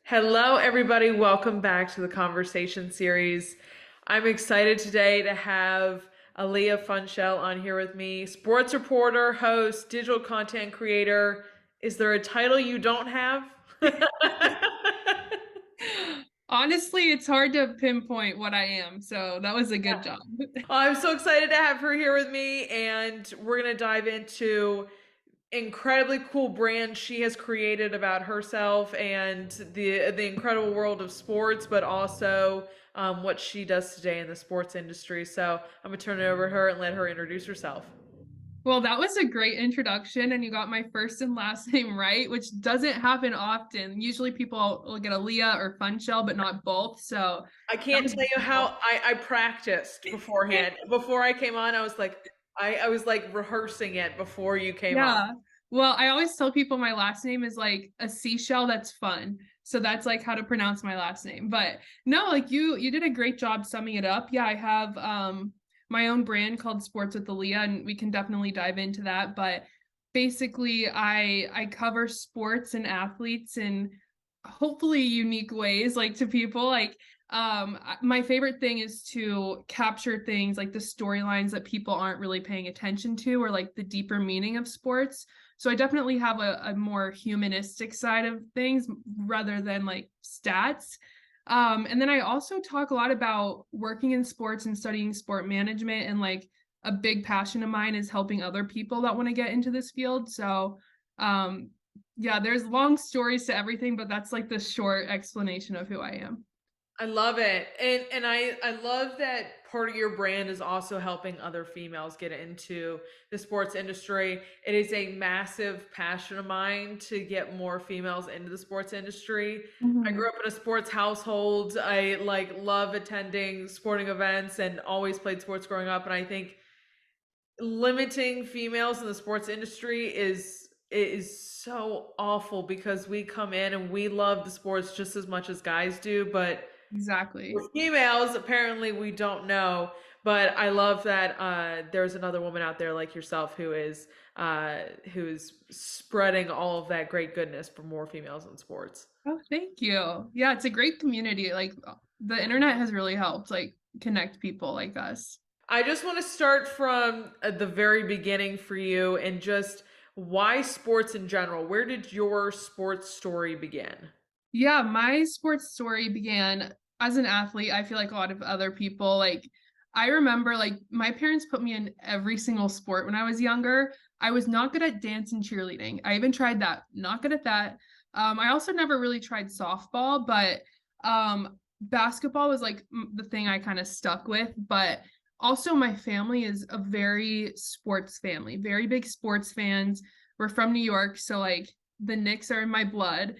Hello, everybody. Welcome back to the conversation series. I'm excited today to have Aliyah Funschelle on here with me. Sports reporter, host, digital content creator. Is there a title you don't have? Honestly, it's hard to pinpoint what I am, so that was a good job. I'm so excited to have her here with me, and we're going to dive into incredibly cool brand she has created about herself and the incredible world of sports, but also what she does today in the sports industry. So I'm gonna turn it over to her and let her introduce herself. Well, that was a great introduction, and you got my first and last name right, which doesn't happen often. Usually people will get Aliyah or Funshell, but not both. So I that can't was tell you beautiful. how I practiced beforehand. Before I came on, I was like, I was like rehearsing it before you came on. Yeah. Well, I always tell people my last name is like a seashell that's fun. So that's like how to pronounce my last name. But no, like you did a great job summing it up. Yeah, I have my own brand called Sports with Aaliyah, and we can definitely dive into that. But basically I cover sports and athletes in hopefully unique ways, like to people. Like my favorite thing is to capture things like the storylines that people aren't really paying attention to, or like the deeper meaning of sports. So I definitely have a more humanistic side of things rather than like stats. And then I also talk a lot about working in sports and studying sport management, and like a big passion of mine is helping other people that want to get into this field. So um yeah, there's long stories to everything, but that's like the short explanation of who I am. I love it. And I love that part of your brand is also helping other females get into the sports industry. It is a massive passion of mine to get more females into the sports industry. I Mhm. grew up in a sports household. I like love attending sporting events and always played sports growing up, and I think limiting females in the sports industry is so awful because we come in and we love the sports just as much as guys do, but Exactly. we're females, apparently we don't know, but I love that there's another woman out there like yourself who's spreading all of that great goodness for more females in sports. Oh, thank you. Yeah, it's a great community. Like the internet has really helped like connect people like us. I just want to start from the very beginning for you and just why sports in general. Where did your sports story begin? Yeah, my sports story began as an athlete. I feel like a lot of other people, like I remember like my parents put me in every single sport when I was younger. I was not good at dance and cheerleading. I even tried that, not good at that. I also never really tried softball, but basketball was like the thing I kind of stuck with. But also, my family is a very sports family, very big sports fans. We're from New York, so like the Knicks are in my blood.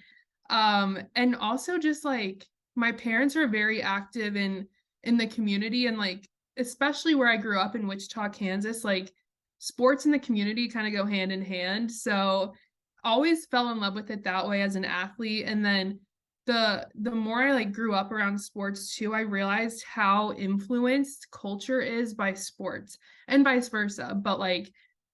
And also just like my parents are very active in the community, and like especially where I grew up in Wichita, Kansas, like sports and the community kind of go hand in hand. So always fell in love with it that way as an athlete. And then the more I like grew up around sports too, I realized how influenced culture is by sports and vice versa. But like,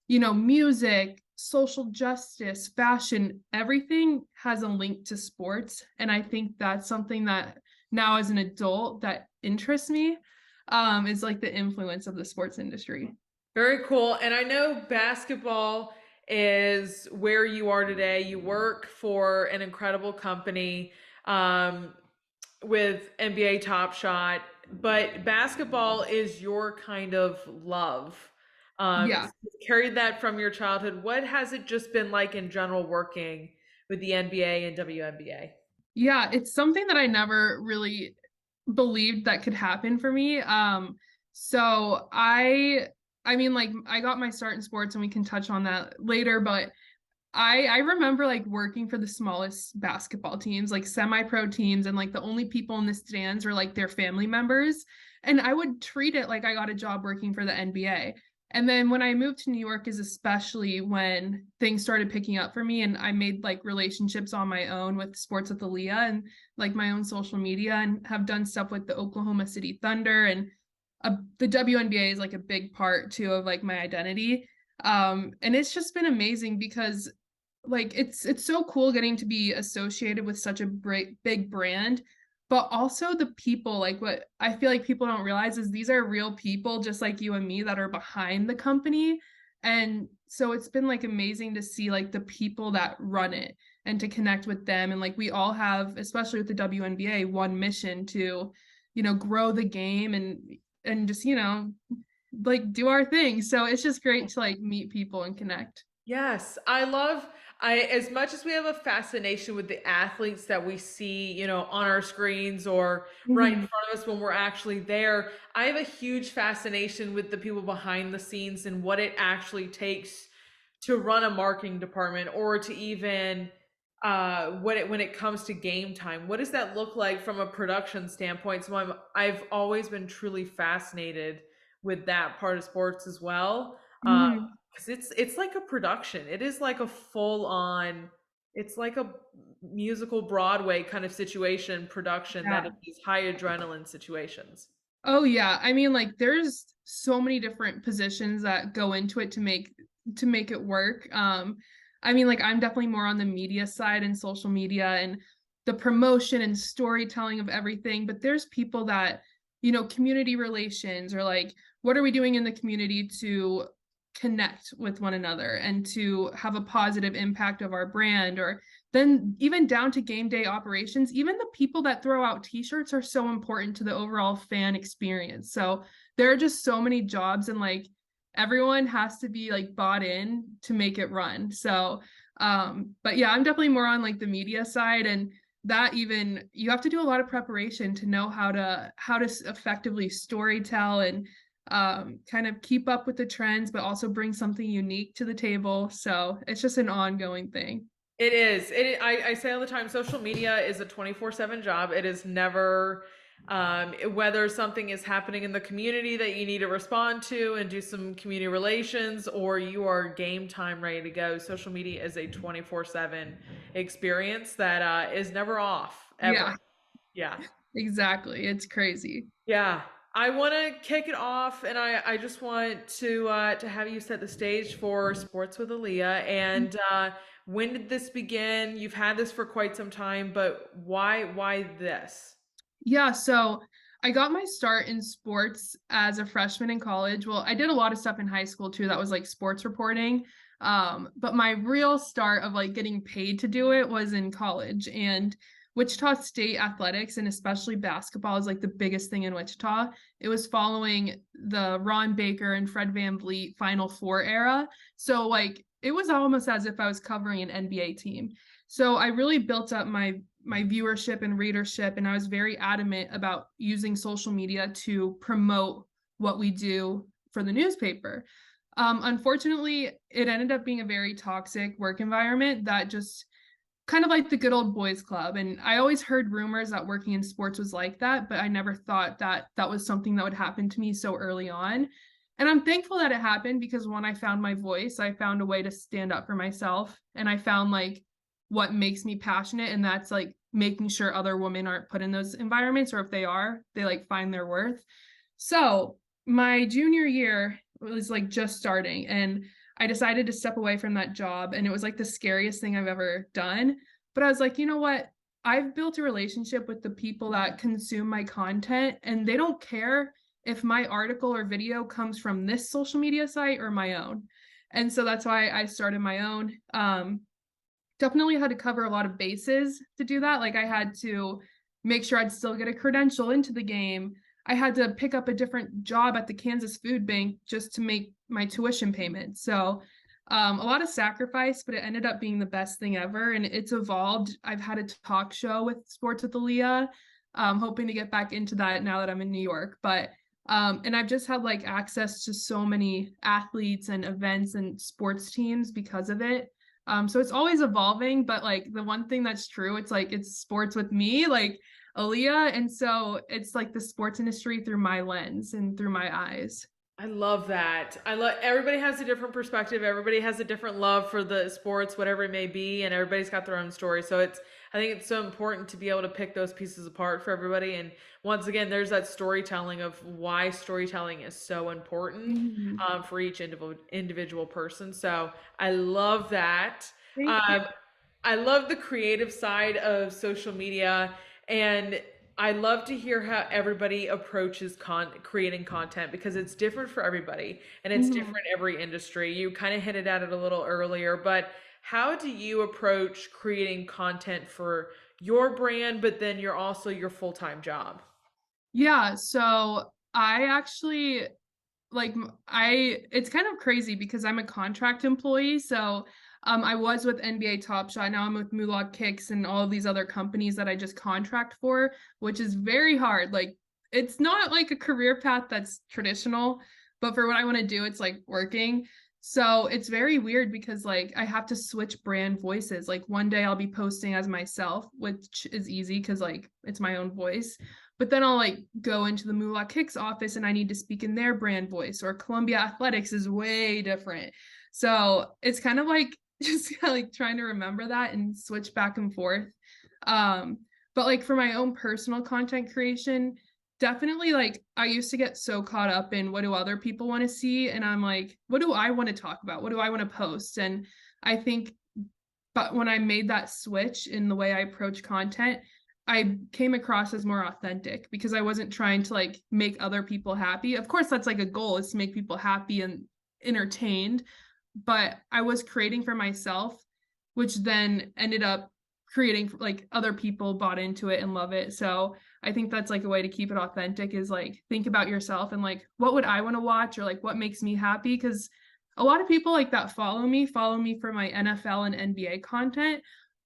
music, social justice, fashion, everything has a link to sports. And I think that's something that now as an adult that interests me, is like the influence of the sports industry. Very cool. And I know basketball is where you are today. You work for an incredible company um, with NBA Top Shot, but basketball is your kind of love. Yeah. You carried that from your childhood. What has it just been like in general working with the NBA and WNBA? Yeah, it's something that I never really believed that could happen for me. So I mean like I got my start in sports and we can touch on that later, but I remember like working for the smallest basketball teams, like semi-pro teams, and like the only people in the stands were like their family members. And I would treat it like I got a job working for the NBA. And then when I moved to New York is especially when things started picking up for me, and I made like relationships on my own with Sports with Aaliyah and like my own social media, and have done stuff with the Oklahoma City Thunder, and the WNBA is like a big part too of like my identity. And it's just been amazing because like it's so cool getting to be associated with such a big brand, but also the people, like what I feel like people don't realize is these are real people just like you and me that are behind the company. And so it's been like amazing to see like the people that run it and to connect with them. And like we all have, especially with the WNBA, one mission to, grow the game and just, like do our thing. So it's just great to like meet people and connect. Yes, I as much as we have a fascination with the athletes that we see, on our screens or right in Mhm. front of us when we're actually there, I have a huge fascination with the people behind the scenes and what it actually takes to run a marketing department or to even when it comes to game time. What does that look like from a production standpoint? So I've always been truly fascinated with that part of sports as well. Mhm. Because it's like a production. It is like a full on. It's like a musical Broadway kind of situation production that Yeah. is high adrenaline situations. Oh yeah. I mean, like there's so many different positions that go into it to make it work. I mean, like I'm definitely more on the media side and social media and the promotion and storytelling of everything, but there's people that, community relations or like what are we doing in the community to connect with one another and to have a positive impact of our brand, or then even down to game day operations. Even the people that throw out t-shirts are so important to the overall fan experience. So there are just so many jobs, and like everyone has to be like bought in to make it run. So but yeah, I'm definitely more on like the media side, and that even you have to do a lot of preparation to know how to effectively storytell and kind of keep up with the trends, but also bring something unique to the table. So it's just an ongoing thing. It is. I say all the time, social media is a 24/7 job. It is never, whether something is happening in the community that you need to respond to and do some community relations, or you are game time ready to go. Social media is a 24/7 experience that is never off, Yeah, ever. Yeah. exactly. It's crazy. Yeah. I want to kick it off, and I just want to have you set the stage for Sports with Aaliyah. And when did this begin? You've had this for quite some time, but why this? Yeah, so I got my start in sports as a freshman in college. Well, I did a lot of stuff in high school too that was like sports reporting. But my real start of like getting paid to do it was in college. And Wichita State athletics and especially basketball is like the biggest thing in Wichita. It was following the Ron Baker and Fred VanVleet Final Four era. So like it was almost as if I was covering an NBA team. So I really built up my viewership and readership, and I was very adamant about using social media to promote what we do for the newspaper. Unfortunately, it ended up being a very toxic work environment that just kind of like the good old boys club. And I always heard rumors that working in sports was like that, but I never thought that that was something that would happen to me so early on. And I'm thankful that it happened because when I found my voice, I found a way to stand up for myself, and I found like what makes me passionate, and that's like making sure other women aren't put in those environments, or if they are, they like find their worth. So, my junior year was like just starting, and I decided to step away from that job, and it was like the scariest thing I've ever done. But I was like, you know what? I've built a relationship with the people that consume my content, and they don't care if my article or video comes from this social media site or my own. And so that's why I started my own. Definitely had to cover a lot of bases to do that. Like I had to make sure I'd still get a credential into the game. I had to pick up a different job at the Kansas Food Bank just to make my tuition payment. So a lot of sacrifice, but it ended up being the best thing ever. And it's evolved. I've had a talk show with Sports with Aaliyah. Hoping to get back into that now that I'm in New York. But and I've just had like access to so many athletes and events and sports teams because of it. So it's always evolving, but like the one thing that's true, it's like it's sports with me, like Aliyah. And so it's like the sports industry through my lens and through my eyes. I love that. I love everybody has a different perspective. Everybody has a different love for the sports, whatever it may be, and everybody's got their own story. So I think it's so important to be able to pick those pieces apart for everybody. And once again, there's that storytelling of why storytelling is so important Mhm. for each individual person. So I love that. Thank you. Um, I love the creative side of social media, and I love to hear how everybody approaches creating content because it's different for everybody and it's Mhm. different every industry. You kind of hinted at it a little earlier, but how do you approach creating content for your brand, but then you're also your full-time job? Yeah, so I actually like I it's kind of crazy because I'm a contract employee. So I was with NBA Top Shot. Now I'm with Moolah Kicks and all of these other companies that I just contract for, which is very hard. Like it's not like a career path that's traditional, but for what I want to do, it's like working. So it's very weird because like I have to switch brand voices. Like one day I'll be posting as myself, which is easy because like it's my own voice. But then I'll like go into the Moolah Kicks office and I need to speak in their brand voice, or Columbia Athletics is way different. So it's kind of like just like trying to remember that and switch back and forth. Um, but like for my own personal content creation, definitely like I used to get so caught up in what do other people want to see, and I'm like, what do I want to talk about? What do I want to post? And I think but when I made that switch in the way I approach content, I came across as more authentic because I wasn't trying to like make other people happy. Of course, that's like a goal is to make people happy and entertained, but I was creating for myself, which then ended up creating like other people bought into it and love it. So I think that's like a way to keep it authentic is like think about yourself and like what would I want to watch or like what makes me happy because a lot of people like that follow me for my NFL and NBA content,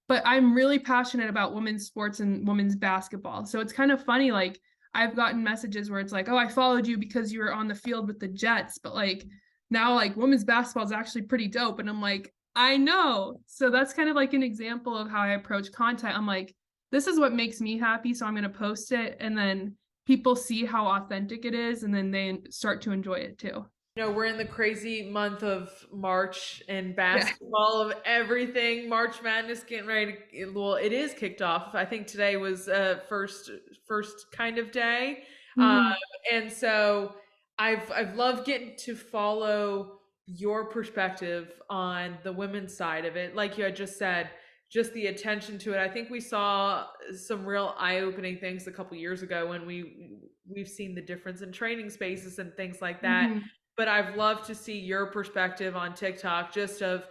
but I'm really passionate about women's sports and women's basketball. So it's kind of funny like I've gotten messages where it's like, "Oh, I followed you because you were on the field with the Jets," but like now like women's basketball is actually pretty dope and I'm like, "I know." So that's kind of like an example of how I approach content. I'm like, "This is what makes me happy, so I'm going to post it." And then people see how authentic it is and then they start to enjoy it too. We're in the crazy month of March and Yeah. basketball of everything. March Madness getting ready to, well, it is kicked off. I think today was first kind of day. Um, Mhm. and so I've loved getting to follow your perspective on the women's side of it. Like you had just said, just the attention to it. I think we saw some real eye-opening things a couple years ago when we've seen the difference in training spaces and things like that, Mhm. but I've loved to see your perspective on TikTok, just of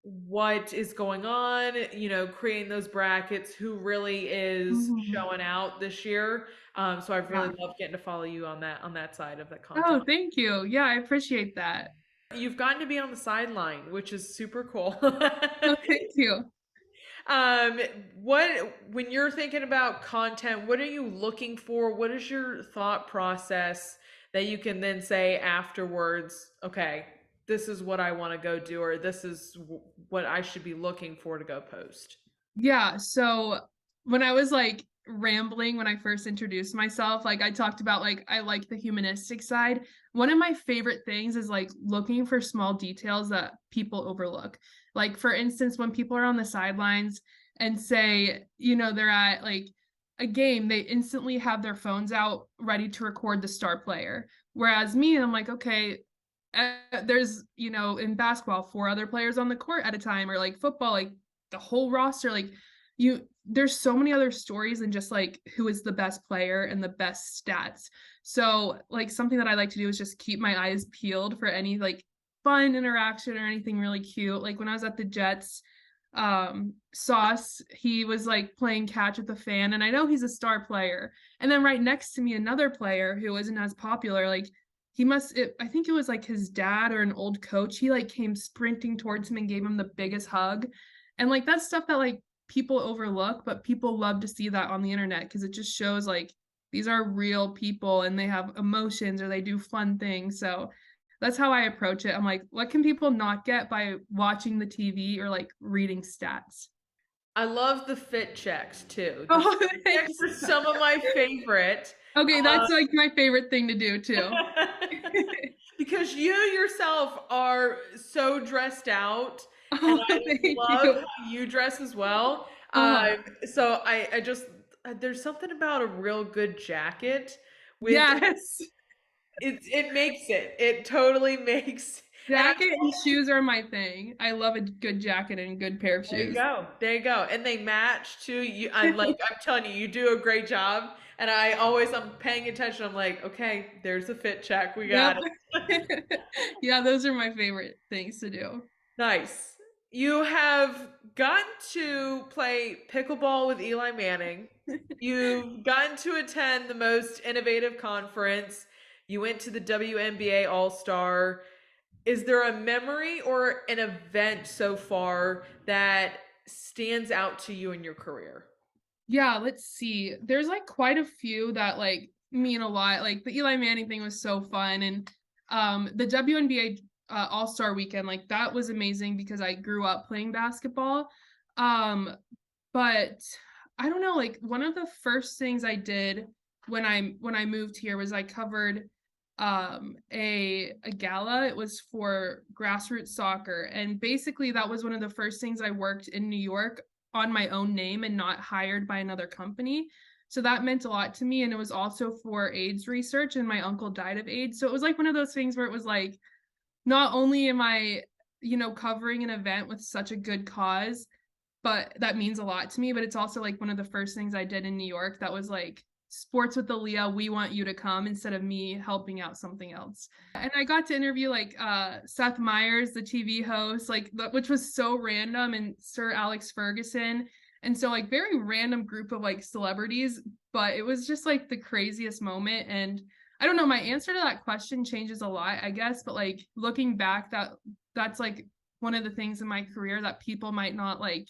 what is going on, creating those brackets, who really is Mhm. showing out this year. So I've really Yeah. loved getting to follow you on that side of the content. Oh, thank you. Yeah, I appreciate that. You've gotten to be on the sideline, which is super cool. Oh, thank you. um, what when you're thinking about content, what are you looking for? What is your thought process that you can then say afterwards, okay, this is what I want to go do, or this is what I should be looking for to go post? Yeah, so when I was like rambling when I first introduced myself, like I talked about like I like the humanistic side. One of my favorite things is like looking for small details that people overlook. Like for instance, when people are on the sidelines and say, they're at like a game, they instantly have their phones out ready to record the star player. Whereas me, I'm like, okay, there's, in basketball, four other players on the court at a time, or like football, like the whole roster, like there's so many other stories than just like who is the best player and the best stats. So like something that I like to do is just keep my eyes peeled for any like fun interaction or anything really cute. Like when I was at the Jets, Sauce, he was like playing catch with a fan, and I know he's a star player. And then right next to me, another player who isn't as popular, like I think it was like his dad or an old coach. He like came sprinting towards him and gave him the biggest hug. And like that's stuff that like people overlook, but people love to see that on the internet because it just shows like these are real people and they have emotions or they do fun things. So that's how I approach it. I'm like, what can people not get by watching the TV or like reading stats? I love the fit checks too. The Oh, fit checks thanks. are some of my favorite. Okay, that's like my favorite thing to do too. Because you yourself are so dressed out, and Oh, I thank love you. how you dress as well. Uh-huh. So I just there's something about a real good jacket with Yes. it makes it. It totally makes and Jacket and shoes are my thing. I love a good jacket and a good pair of there you shoes. go. There you go. And they match too. I'm telling you, you do a great job. And I'm paying attention. I'm like, okay, there's a fit check. We got Yep. it. Yeah, those are my favorite things to do. Nice. You have gotten to play pickleball with Eli Manning. You've gotten to attend the most innovative conference. You went to the WNBA All Star. Is there a memory or an event so far that stands out to you in your career? Yeah, let's see. There's like quite a few that like mean a lot. Like the Eli Manning thing was so fun, and the WNBA All-Star weekend, like that was amazing because I grew up playing basketball. Um but I don't know, like one of the first things I did when I moved here was I covered a gala. It was for grassroots soccer, and basically that was one of the first things I worked in New York on my own name and not hired by another company. So that meant a lot to me, and it was also for AIDS research, and my uncle died of AIDS. So it was like one of those things where it was like, not only am I, covering an event with such a good cause, but that means a lot to me. But it's also like one of the first things I did in New York that was like, sports with Aliyah, we want you to come, instead of me helping out something else. And I got to interview like Seth Meyers, the TV host, like which was so random, and Sir Alex Ferguson. And so like very random group of like celebrities, but it was just like the craziest moment. And I don't know, my answer to that question changes a lot, I guess, but like looking back, that's like one of the things in my career that people might not like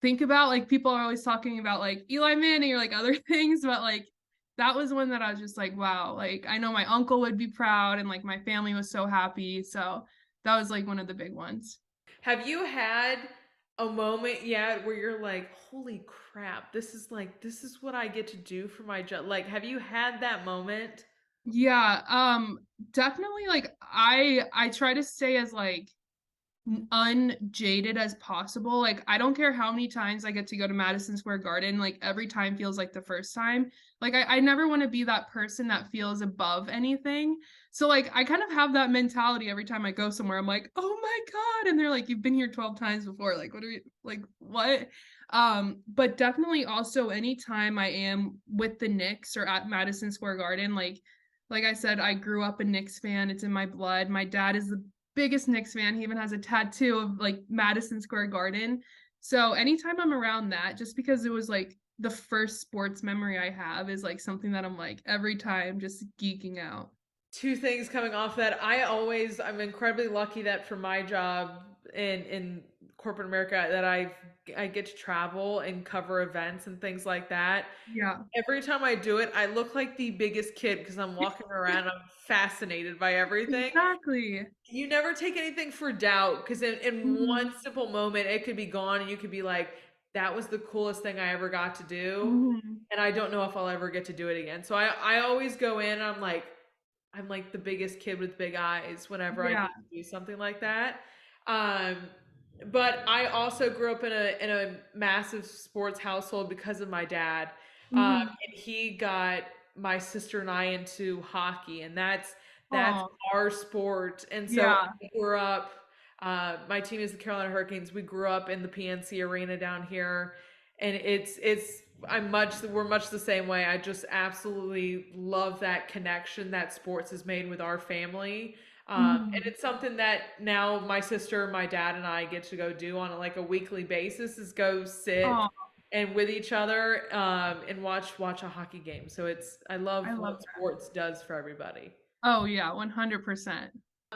think about. Like people are always talking about like Eli Manning or like other things, but like that was one that I was just like, wow, like I know my uncle would be proud, and like my family was so happy. So that was like one of the big ones. Have you had a moment yet where you're like, holy crap, this is what I get to do for my job? Like, have you had that moment? Yeah, definitely like I try to stay as like unjaded as possible. Like I don't care how many times I get to go to Madison Square Garden, like every time feels like the first time. Like I never want to be that person that feels above anything. So like I kind of have that mentality every time I go somewhere. I'm like, oh my God. And they're like, you've been here 12 times before. Like, what are you like what? But definitely also anytime I am with the Knicks or at Madison Square Garden, like I said, I grew up a Knicks fan. It's in my blood. My dad is the biggest Knicks fan. He even has a tattoo of like Madison Square Garden. So anytime I'm around that, just because it was like the first sports memory I have, is like something that I'm like every time just geeking out. Two things coming off that. I'm incredibly lucky that for my job in corporate America that I get to travel and cover events and things like that. Yeah. Every time I do it, I look like the biggest kid because I'm walking around, I'm fascinated by everything. Exactly. You never take anything for doubt because in one Hmm. simple moment it could be gone and you could be like, that was the coolest thing I ever got to do. Hmm. And I don't know if I'll ever get to do it again. So I always go in, I'm like the biggest kid with big eyes whenever I Yeah. get to do something like that. Um, but I also grew up in a massive sports household because of my dad. Hmm. And he got my sister and I into hockey, and that's Oh, our sport. And so yeah. I grew up. My team is the Carolina Hurricanes. We grew up in the PNC Arena down here, and it's we're much the same way. I just absolutely love that connection that sports has made with our family. And Hmm. it's something that now my sister, my dad, and I get to go do on like a weekly basis is go sit Oh, and with each other and watch a hockey game. So I love I love what that. sports does for everybody. Oh yeah, 100%.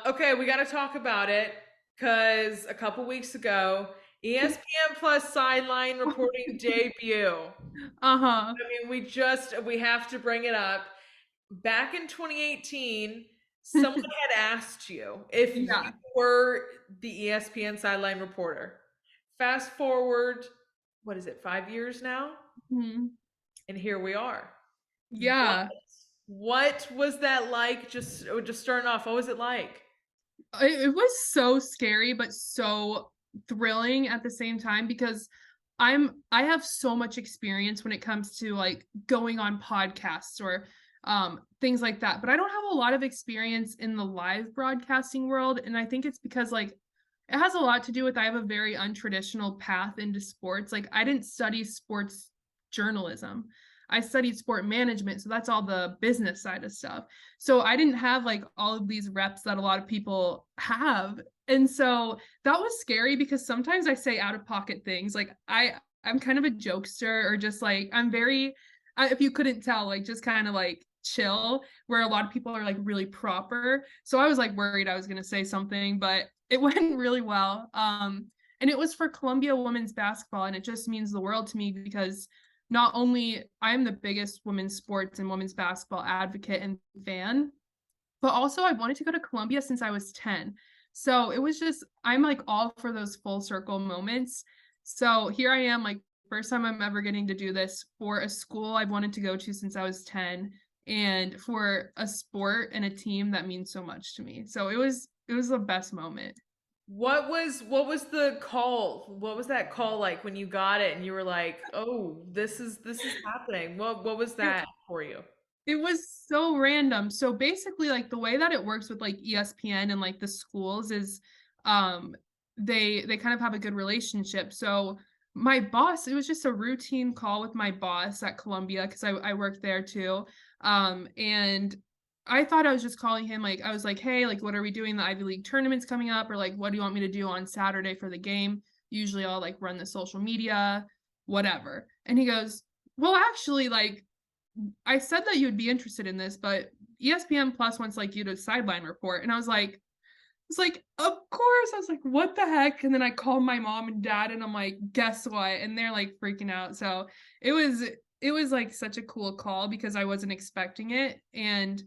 Okay, we got to talk about it because a couple weeks ago, ESPN Plus sideline reporting debut. Uh-huh. I mean, we have to bring it up. Back in 2018, someone had asked you if you Yeah. were the ESPN sideline reporter. Fast forward, what is it, 5 years now? Mhm. And here we are. What Yeah. what was that like? Just starting off, what was it like? It was so scary, but so thrilling at the same time, because I have so much experience when it comes to like going on podcasts or things like that. But I don't have a lot of experience in the live broadcasting world. And I think it's because like it has a lot to do with I have a very untraditional path into sports. Like I didn't study sports journalism. I studied sport management, so that's all the business side of stuff. So I didn't have like all of these reps that a lot of people have. And so that was scary because sometimes I say out of pocket things. Like I'm kind of a jokester or just like I'm very if you couldn't tell, like just kind of like chill, where a lot of people are like really proper. So I was like worried I was going to say something, but it went really well. And it was for Columbia women's basketball, and it just means the world to me because not only I'm the biggest women's sports and women's basketball advocate and fan, but also I wanted to go to Columbia since I was 10. So it was just I'm like all for those full circle moments. So here I am, like first time I'm ever getting to do this for a school I've wanted to go to since I was 10 and for a sport and a team that means so much to me. So it was the best moment. What was the call? What was that call like when you got it and you were like, "Oh, this is happening." What was It, that for you? it was so random. So basically like the way that it works with like ESPN and like the schools is um they kind of have a good relationship. So my boss, it was just a routine call with my boss at Columbia because I worked there too. And I thought I was just calling him like I was like, "Hey, like what are we doing? The Ivy League tournament's coming up or like what do you want me to do on Saturday for the game?" Usually I'll like run the social media, whatever. And he goes, "Well, actually like I said that you would be interested in this, but ESPN Plus wants like you to sideline report." And I was like, of course. I was like, what the heck? And then I called my mom and dad and I'm like, guess what? And they're like freaking out. So it was it was like such a cool call because I wasn't expecting it. And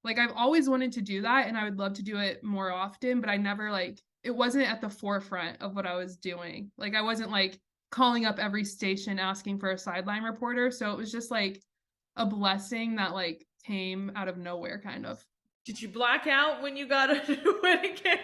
like I've always wanted to do that and I would love to do it more often, but I never like it wasn't at the forefront of what I was doing. Like I wasn't like calling up every station asking for a sideline reporter. So it was just like a blessing that like came out of nowhere kind of. Did you black out when you got into it again?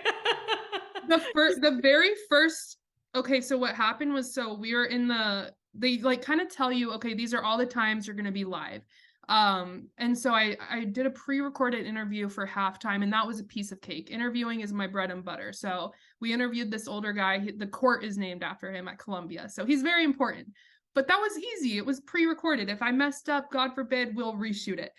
The very first okay, so what happened was so we were in the they like kind of tell you, okay, these are all the times you're gonna be live. And so I did a pre-recorded interview for halftime, and that was a piece of cake. Interviewing is my bread and butter. So we interviewed this older guy. The court is named after him at Columbia. So he's very important. But that was easy. It was pre-recorded. If I messed up, God forbid, we'll reshoot it.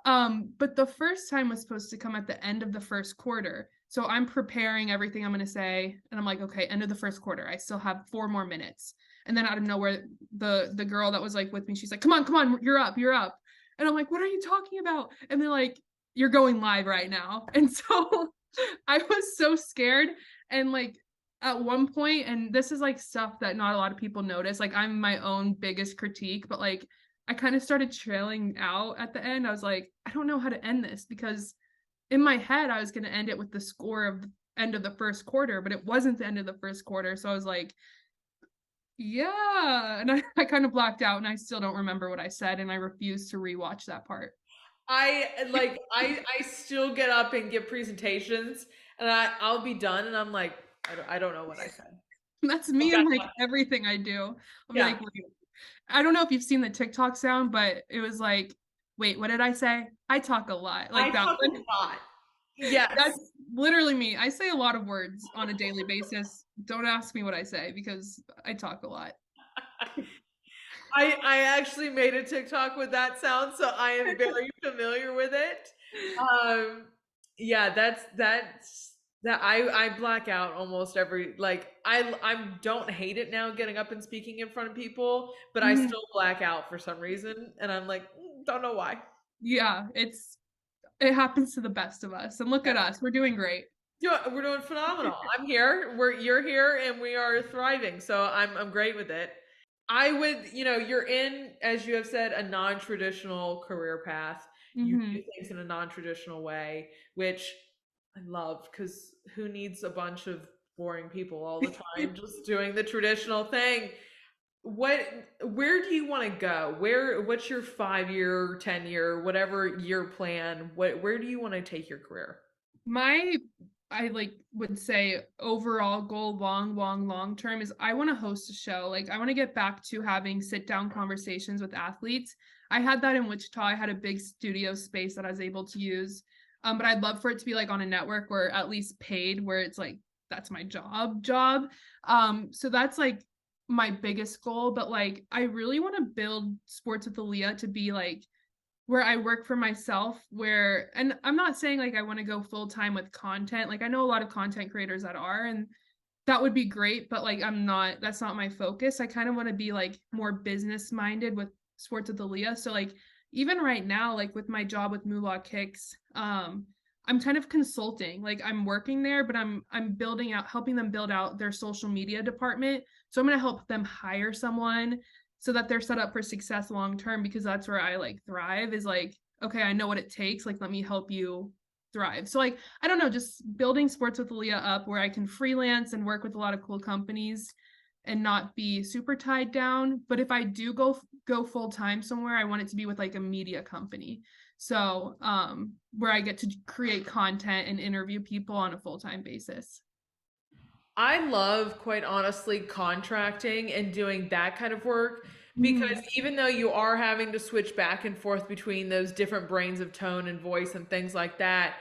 But the first time was supposed to come at the end of the first quarter. So I'm preparing everything I'm going to say. And I'm like, okay, end of the first quarter. I still have 4 more minutes. And then out of nowhere, the girl that was like with me, she's like, come on, you're up, you're up. And I'm like, what are you talking about? And they're like, you're going live right now. And so I was so scared. And like at one point, and this is like stuff that not a lot of people notice, like I'm my own biggest critique, but like I kind of started trailing out at the end. I was like, I don't know how to end this because in my head, I was going to end it with the score of the end of the first quarter, but it wasn't the end of the first quarter. So I was like, yeah. And I kind of blacked out and I still don't remember what I said. And I refuse to rewatch that part. I still get up and give presentations and I'll be done and I'm like, I don't know what I said. That's I've me got and like everything I do. I'll be yeah. like, wait, I don't know if you've seen the TikTok sound, but it was like, wait, what did I say? I talk a lot. I Like that talk one. a lot. Yes. That's literally me. I say a lot of words on a daily basis. Don't ask me what I say because I talk a lot. I actually made a TikTok with that sound, so I am very familiar with it. Um, yeah, that's that I black out almost every like I don't hate it now getting up and speaking in front of people, but I Mhm. still black out for some reason, and I'm like, don't know why. Yeah, it happens to the best of us. And look Yeah. at us. We're doing great. We're doing phenomenal. I'm here. You're here, and we are thriving. So I'm great with it. I would, you're in, as you have said, a non-traditional career path. You do Hmm. things in a non-traditional way, which I love because who needs a bunch of boring people all the time just doing the traditional thing? What, where do you want to go? What's your 5 year, 10 year, whatever year plan? Where do you want to take your career? My I like would say overall goal long term is I want to host a show. Like I want to get back to having sit down conversations with athletes. I had that in Wichita. I had a big studio space that I was able to use. But I'd love for it to be like on a network where at least paid, where it's like that's my job. So that's like my biggest goal. But like I really want to build Sports with Aliyah to be like where I work for myself, where, and I'm not saying like I want to go full time with content. Like I know a lot of content creators that are, and that would be great, but like that's not my focus. I kind of want to be like more business minded with Sports with Aaliyah. So like even right now, like with my job with Moolah Kicks, I'm kind of consulting. Like I'm working there, but I'm building out, helping them build out their social media department. So I'm gonna help them hire someone so that they're set up for success long term, because that's where I like thrive, is like, okay, I know what it takes. Like let me help you thrive. So like I don't know, just building Sports with Aaliyah up where I can freelance and work with a lot of cool companies and not be super tied down. But if I do go full time somewhere, I want it to be with like a media company. So where I get to create content and interview people on a full time basis. I love, quite honestly, contracting and doing that kind of work because Mhm. even though you are having to switch back and forth between those different brains of tone and voice and things like that,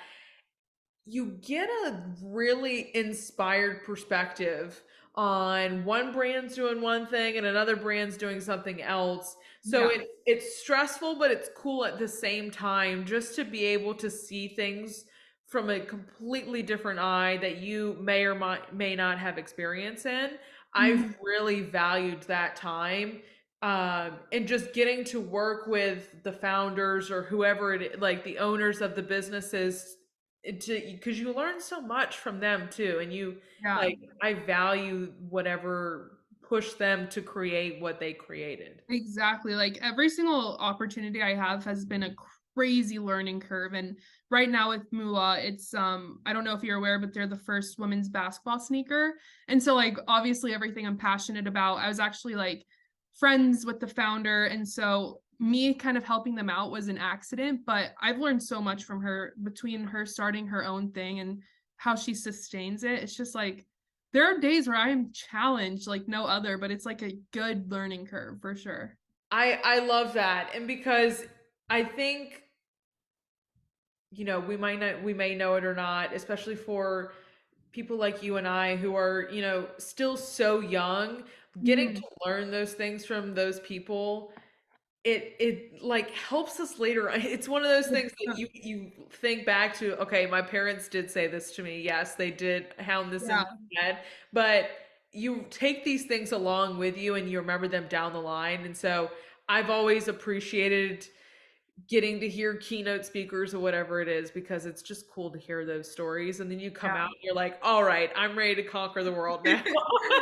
you get a really inspired perspective on one brand's doing one thing and another brand's doing something else. So Yeah. it's stressful, but it's cool at the same time just to be able to see things from a completely different eye that you may or may not have experience in. I've Mhm. really valued that time. And just getting to work with the founders or whoever like the owners of the businesses, because you learn so much from them too, and you Yeah. like, I value whatever pushed them to create what they created. Exactly. Like every single opportunity I have has been a crazy learning curve. And right now with Moolah, it's I don't know if you're aware, but they're the first women's basketball sneaker. And so like obviously everything I'm passionate about, I was actually like friends with the founder. And so me kind of helping them out was an accident, but I've learned so much from her, between her starting her own thing and how she sustains it. It's just like there are days where I'm challenged like no other, but it's like a good learning curve for sure. I love that, and because I think, we may know it or not, especially for people like you and I who are, still so young, getting to Mhm. learn those things from those people, it like helps us later. It's one of those things that 100%. you think back to, okay, my parents did say this to me. Yes, they did hound this in Yeah, my head, but you take these things along with you and you remember them down the line. And so I've always appreciated getting to hear keynote speakers or whatever it is, because it's just cool to hear those stories. And then you come out yeah. and you're like, all right, I'm ready to conquer the world now.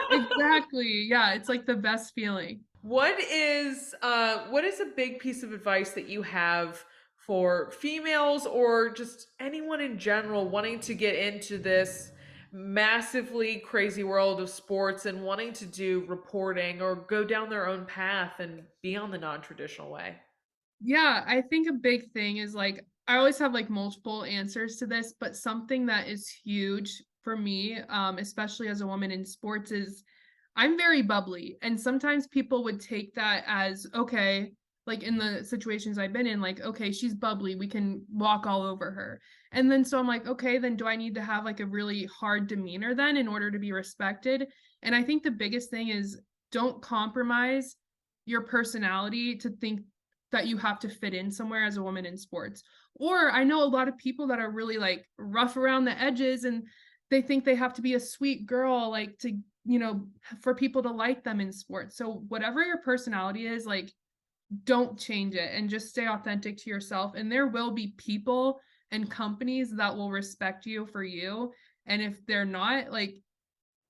Exactly. Yeah, it's like the best feeling. What is a big piece of advice that you have for females or just anyone in general wanting to get into this massively crazy world of sports and wanting to do reporting or go down their own path and be on the non-traditional way? Yeah, I think a big thing is like I always have like multiple answers to this, but something that is huge for me, especially as a woman in sports, is I'm very bubbly. And sometimes people would take that as okay, like in the situations I've been in, like, okay, she's bubbly, we can walk all over her. And then so I'm like, okay, then do I need to have like a really hard demeanor then in order to be respected? And I think the biggest thing is don't compromise your personality to think that you have to fit in somewhere as a woman in sports. Or I know a lot of people that are really like rough around the edges and they think they have to be a sweet girl like to, for people to like them in sports. So whatever your personality is, like don't change it and just stay authentic to yourself, and there will be people and companies that will respect you for you, and if they're not, like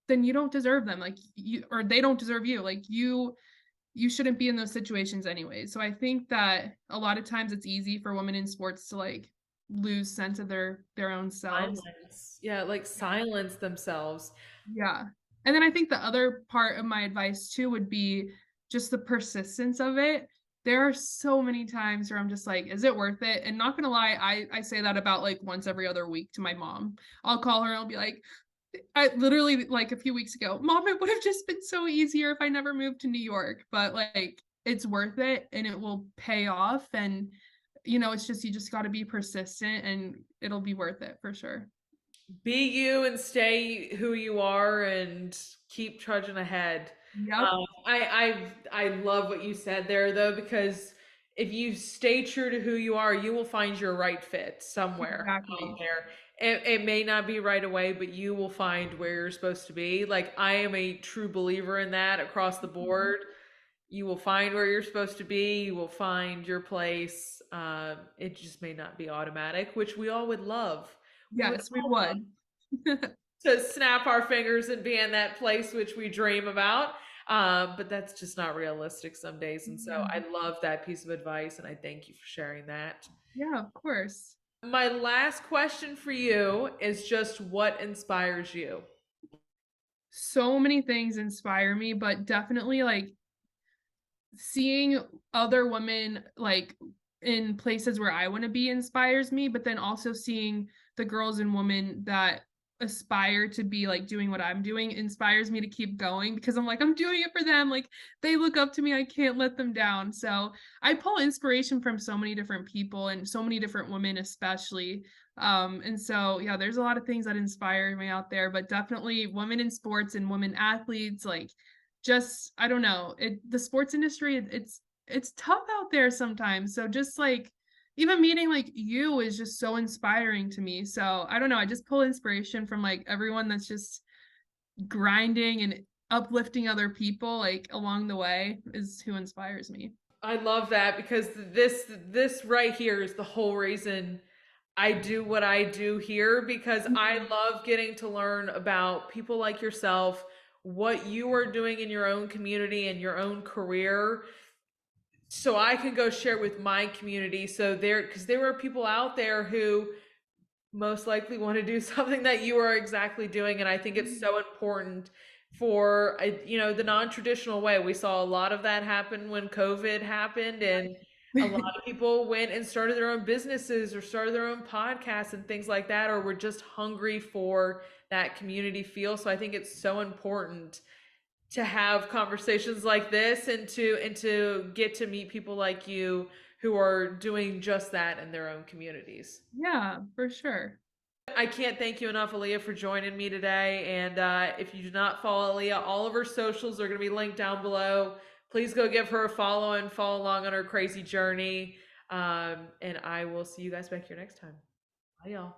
then you don't deserve them, like you, or they don't deserve you, like you shouldn't be in those situations anyway. So I think that a lot of times it's easy for women in sports to like lose sense of their own selves. Silence. Yeah, like silence themselves. Yeah. And then I think the other part of my advice too would be just the persistence of it. There are so many times where I'm just like, is it worth it? And not gonna lie, I say that about like once every other week to my mom. I'll call her and I'll be like, I literally like a few weeks ago, mom, it would have just been so easier if I never moved to New York. But like it's worth it and it will pay off. And, it's just, you just got to be persistent and it'll be worth it for sure. Be you and stay who you are and keep trudging ahead. Yep, I love what you said there though, because if you stay true to who you are, you will find your right fit somewhere out exactly. there. It may not be right away, but you will find where you're supposed to be. Like I am a true believer in that across the Mhm. board. You will find where you're supposed to be. You will find your place. It just may not be automatic, which we all would love. We would Yes, we all love would. to snap our fingers and be in that place which we dream about. But that's just not realistic some days. And so I Mhm. love that piece of advice and I thank you for sharing that. Yeah, of course. My last question for you is just what inspires you? So many things inspire me, but definitely like seeing other women like in places where I want to be inspires me, but then also seeing the girls and women that aspire to be like doing what I'm doing inspires me to keep going because I'm like, I'm doing it for them. Like they look up to me, I can't let them down. So I pull inspiration from so many different people and so many different women, especially. And so yeah, there's a lot of things that inspire me out there, but definitely women in sports and women athletes, like just I don't know, the sports industry, it's tough out there sometimes. So just like even meeting like you is just so inspiring to me. So I don't know, I just pull inspiration from like everyone that's just grinding and uplifting other people like along the way is who inspires me. I love that because this right here is the whole reason I do what I do here because I Mhm. love getting to learn about people like yourself, what you are doing in your own community and your own career so I can go share with my community. So there, because there are people out there who most likely want to do something that you are exactly doing, and I think it's Mhm. so important for the non-traditional way. We saw a lot of that happen when COVID happened, and a lot of people went and started their own businesses or started their own podcasts and things like that, or were just hungry for that community feel. So I think it's so important to have conversations like this and to get to meet people like you who are doing just that in their own communities. Yeah, for sure. I can't thank you enough, Aliyah, for joining me today. And if you do not follow Aliyah, all of her socials are going to be linked down below. Please go give her a follow and follow along on her crazy journey. And I will see you guys back here next time. Bye, y'all.